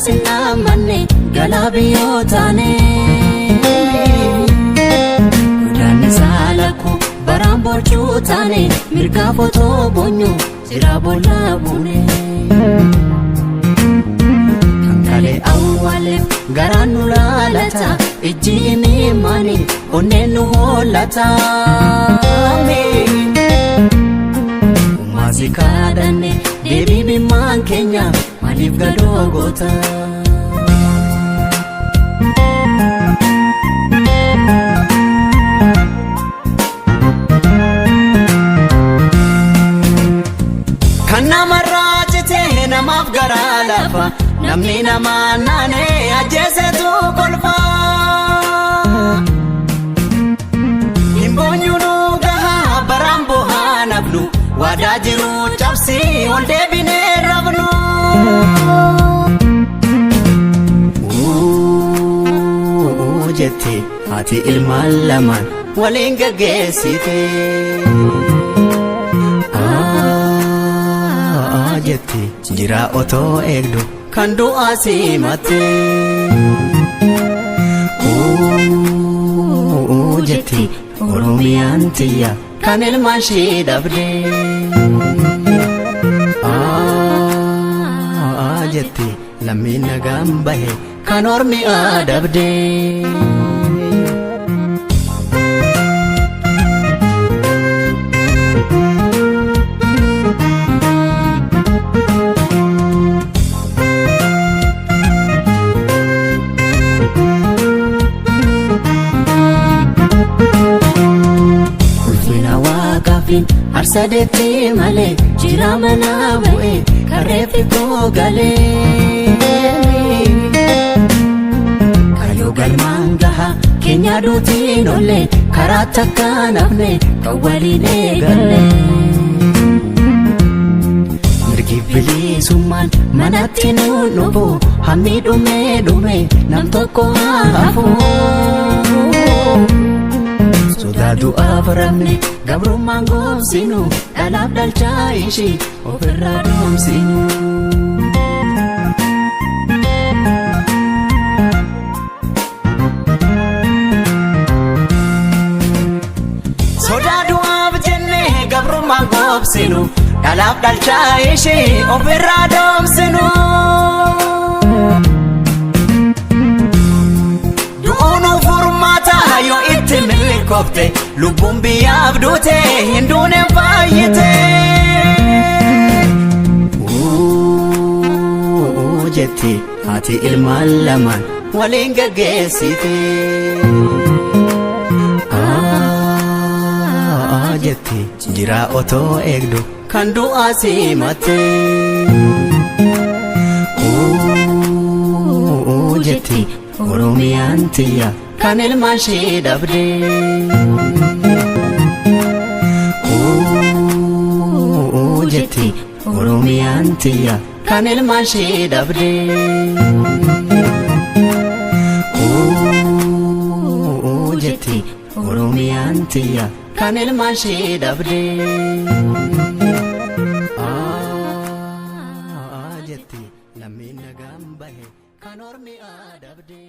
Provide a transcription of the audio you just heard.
Sinna manne galabiyotane Udani salaku barambo chutane mirga foto bonyo sirabola bune Kankale awale garanu lalata ijini mani onenu holata Umazika dane debibi man Kenya Malif gadogota Kana marajete namaf garalafa namni namanane ajese tu kolfa Imbonyunu gaha barambo hanablu wadajiru chapsi olde bine rabnu Jette ati ilmaan lamaan waliin gaggeessite Jette jira otoo eegdu kan du'aa simate Jette Oromiyaan tiyya kan ilmaan shee dhabde Jette lammiin nagaan bahe kan ormi adabde Ulfina waaqafin arsadetti male jira mana bu'e karreefi gogale Galmaan gaha keenya duutiin olle karaa takka nafne kan waliin eegalle Mirgi bilisummaan manatti nuun dhufu hammi dhume nam tokko hafu Sodaa du'aaf rabne gabrummaan goomsinu dhalaaf dhalchaa ishii ofirraa dhoomsinu Gobsinu dhalaaf dhalchaa ishee ofirraa dhoomsinu Du'uunu furmaata yoo itti milkoofte lubbuun biyyaaf duute hin duuneen faayyite Jette ati ilmaan lamaan waliin gaggeessite Jette jira otoo eegdu kan du'aa simate Jette Oromiyaan tiyya kan ilmaan shee dhabde Jette Oromiyaan tiyya kan ilmaan shee dhabde Jette Oromiyaan tiyya kan ilmaan shee dhabde Jette lammiin nagaan bahe kan ormi adabde